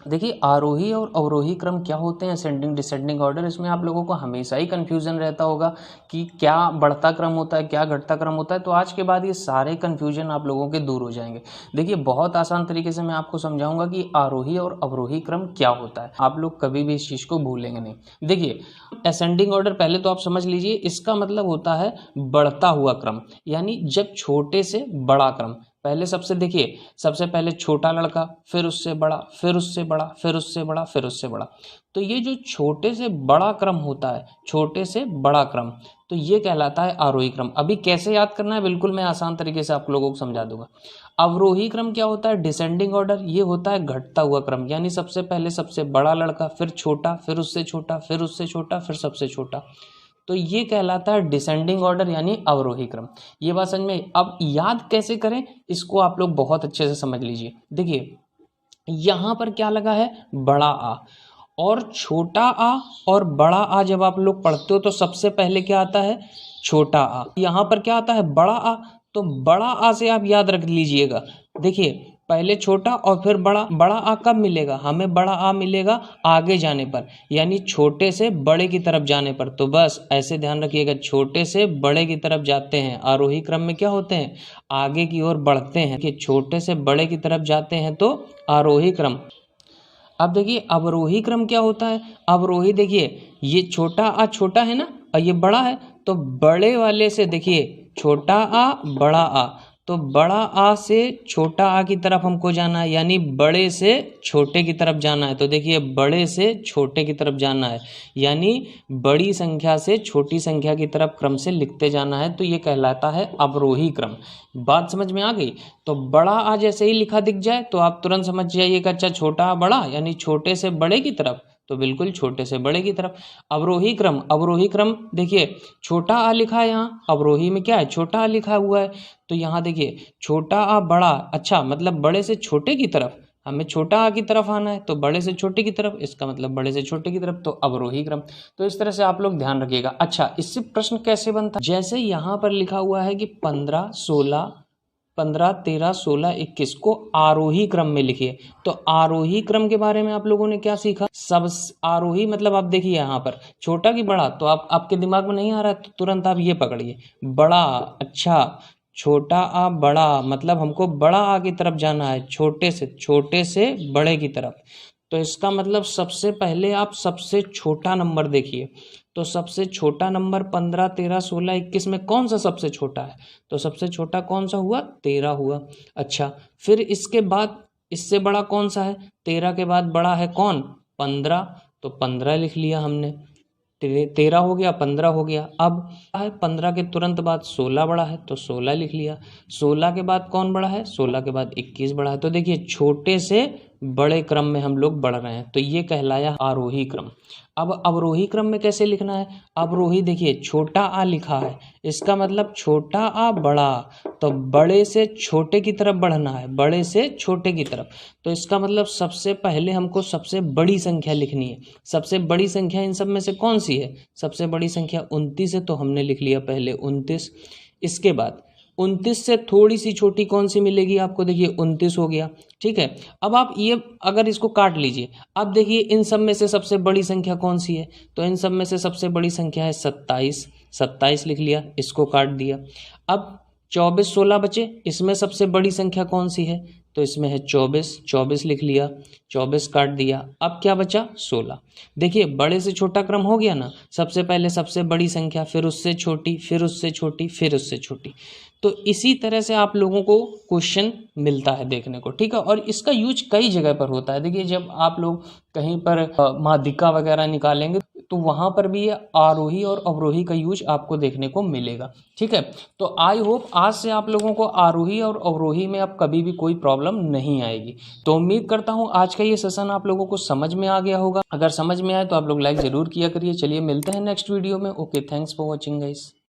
देखिए आरोही और अवरोही क्रम क्या होते हैं, असेंडिंग डिसेंडिंग ऑर्डर, इसमें आप लोगों को हमेशा ही कन्फ्यूजन रहता होगा कि क्या बढ़ता क्रम होता है, क्या घटता क्रम होता है। तो आज के बाद ये सारे कन्फ्यूजन आप लोगों के दूर हो जाएंगे। देखिए बहुत आसान तरीके से मैं आपको समझाऊंगा कि आरोही और अवरोही क्रम क्या होता है, आप लोग कभी भी इस चीज़ को भूलेंगे नहीं। देखिए असेंडिंग ऑर्डर पहले तो आप समझ लीजिए, इसका मतलब होता है बढ़ता हुआ क्रम, यानी जब छोटे से बड़ा क्रम, पहले सबसे देखिए, सबसे पहले छोटा लड़का, फिर उससे बड़ा, फिर उससे बड़ा, फिर उससे बड़ा, फिर उससे बड़ा। तो ये जो छोटे से बड़ा क्रम होता है, छोटे से बड़ा क्रम, तो ये कहलाता है आरोही क्रम। अभी कैसे याद करना है, बिल्कुल मैं आसान तरीके से आप लोगों को समझा दूंगा। अवरोही क्रम क्या होता है, डिसेंडिंग ऑर्डर, ये होता है घटता हुआ क्रम, यानी सबसे पहले सबसे बड़ा लड़का, फिर छोटा, फिर उससे छोटा, फिर उससे छोटा, फिर सबसे छोटा। तो ये कहलाता है डिसेंडिंग ऑर्डर यानी अवरोही क्रम। ये बात समझ में। अब याद कैसे करें इसको आप लोग बहुत अच्छे से समझ लीजिए। देखिए यहाँ पर क्या लगा है, बड़ा आ, और छोटा आ और बड़ा आ जब आप लोग पढ़ते हो तो सबसे पहले क्या आता है, छोटा आ। यहाँ पर क्या आता है, बड़ा आ। तो बड़ा आ से आप याद रख लीजिएगा। देखिए पहले छोटा और फिर बड़ा, बड़ा आ कब मिलेगा हमें, बड़ा आ मिलेगा आगे जाने पर, यानी छोटे से बड़े की तरफ जाने पर। तो बस ऐसे ध्यान रखिएगा, छोटे से बड़े की तरफ जाते हैं, आरोही क्रम में क्या होते हैं, आगे की ओर बढ़ते हैं, कि छोटे से बड़े की तरफ जाते हैं तो आरोही क्रम। अब देखिए अवरोही क्रम क्या होता है, अवरोही देखिए ये छोटा आ छोटा है ना, और ये बड़ा है, तो बड़े वाले से देखिए छोटा आ बड़ा आ, तो बड़ा आ से छोटा आ की तरफ हमको जाना है, यानी बड़े से छोटे की तरफ जाना है। तो देखिए बड़े से छोटे की तरफ जाना है, यानी बड़ी संख्या से छोटी संख्या की तरफ क्रम से लिखते जाना है। तो ये कहलाता है अवरोही क्रम। बात समझ में आ गई। तो बड़ा आ जैसे ही लिखा दिख जाए तो आप तुरंत समझ जाइएगा, अच्छा छोटा आ बड़ा, यानी छोटे से बड़े की तरफ, तो बिल्कुल छोटे से बड़े की तरफ। अवरोही क्रम, अवरोही क्रम देखिए छोटा आ लिखा है यहाँ, अवरोही में क्या है, छोटा आ लिखा हुआ है। तो यहाँ देखिए छोटा आ बड़ा, अच्छा मतलब बड़े से छोटे की तरफ, हमें छोटा आ की तरफ आना है, तो बड़े से छोटे की तरफ, इसका मतलब बड़े से छोटे की तरफ, तो अवरोही क्रम। तो इस तरह से आप लोग ध्यान रखिएगा। अच्छा इससे प्रश्न कैसे बनता है, जैसे यहाँ पर लिखा हुआ है कि 15, 16, 15, 13, 16, 21 को आरोही क्रम में लिखिए। तो आरोही क्रम के बारे में आप लोगों ने क्या सीखा, सब आरोही मतलब आप देखिए यहाँ पर छोटा की बड़ा, तो आप आपके दिमाग में नहीं आ रहा है तो तुरंत आप ये पकड़िए, बड़ा, अच्छा छोटा आ बड़ा, मतलब हमको बड़ा आ की तरफ जाना है, छोटे से बड़े की तरफ। तो इसका मतलब सबसे पहले आप सबसे छोटा नंबर देखिए, तो सबसे छोटा नंबर 15, 13, 16, 21 में कौन सा सबसे छोटा है, तो सबसे छोटा कौन सा हुआ, 13 हुआ। अच्छा फिर इसके बाद इससे बड़ा कौन सा है, 13 के बाद बड़ा है कौन, 15, तो 15 लिख लिया हमने। 13 हो गया, 15 हो गया। अब है 15 के तुरंत बाद 16 बड़ा है, तो 16 लिख लिया। 16 के बाद कौन बड़ा है, 16 के बाद 21 बड़ा है। तो देखिए छोटे से बड़े क्रम में हम लोग बढ़ रहे हैं, तो ये कहलाया आरोही क्रम। अब अवरोही क्रम में कैसे लिखना है, अवरोही देखिए छोटा आ लिखा है, इसका मतलब छोटा आ बड़ा, तो बड़े से छोटे की तरफ बढ़ना है, बड़े से छोटे की तरफ। तो इसका मतलब सबसे पहले हमको सबसे बड़ी संख्या लिखनी है। सबसे बड़ी संख्या इन सब में से कौन सी है, सबसे बड़ी संख्या 29 है, तो हमने लिख लिया पहले 29। इसके बाद 29 से थोड़ी सी छोटी कौन सी मिलेगी आपको, देखिए 29 हो गया, ठीक है। अब आप ये अगर इसको काट लीजिए, अब देखिए इन सब में से सबसे बड़ी संख्या कौन सी है, तो इन सब में से सबसे बड़ी संख्या है 27, 27 लिख लिया, इसको काट दिया। अब 24, 16 बचे, इसमें सबसे बड़ी संख्या कौन सी है, तो इसमें है 24, 24 लिख लिया, 24 काट दिया। अब क्या बचा, 16। देखिए बड़े से छोटा क्रम हो गया ना, सबसे पहले सबसे बड़ी संख्या, फिर उससे छोटी, फिर उससे छोटी, फिर उससे छोटी। तो इसी तरह से आप लोगों को क्वेश्चन मिलता है देखने को, ठीक है। और इसका यूज कई जगह पर होता है। देखिए जब आप लोग कहीं पर माध्यिका वगैरह निकालेंगे तो वहाँ पर भी ये आरोही और अवरोही का यूज आपको देखने को मिलेगा, ठीक है। तो आई होप आज से आप लोगों को आरोही और अवरोही में अब कभी भी कोई प्रॉब्लम नहीं आएगी। तो उम्मीद करता हूँ आज का ये सेशन आप लोगों को समझ में आ गया होगा। अगर समझ में आए तो आप लोग लाइक ज़रूर किया करिए। चलिए मिलते हैं नेक्स्ट वीडियो में। Okay, thanks for watching guys.